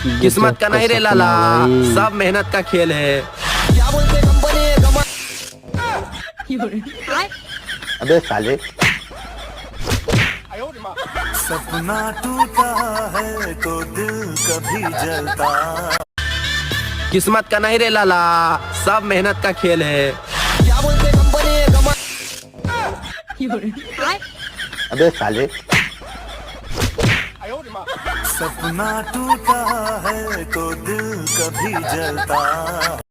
ये किस्मत का तो नहीं रे सपना लाला, भाई। सब मेहनत का खेल है। क्या बोलते कंपनी अबे साले। सपना टूटा है तो दिल कभी जलता। किस्मत का नहीं रे लाला, सब मेहनत का खेल है। क्या बोलते कंपनी अबे साले। सपना टूटा है तो दिल कभी जलता।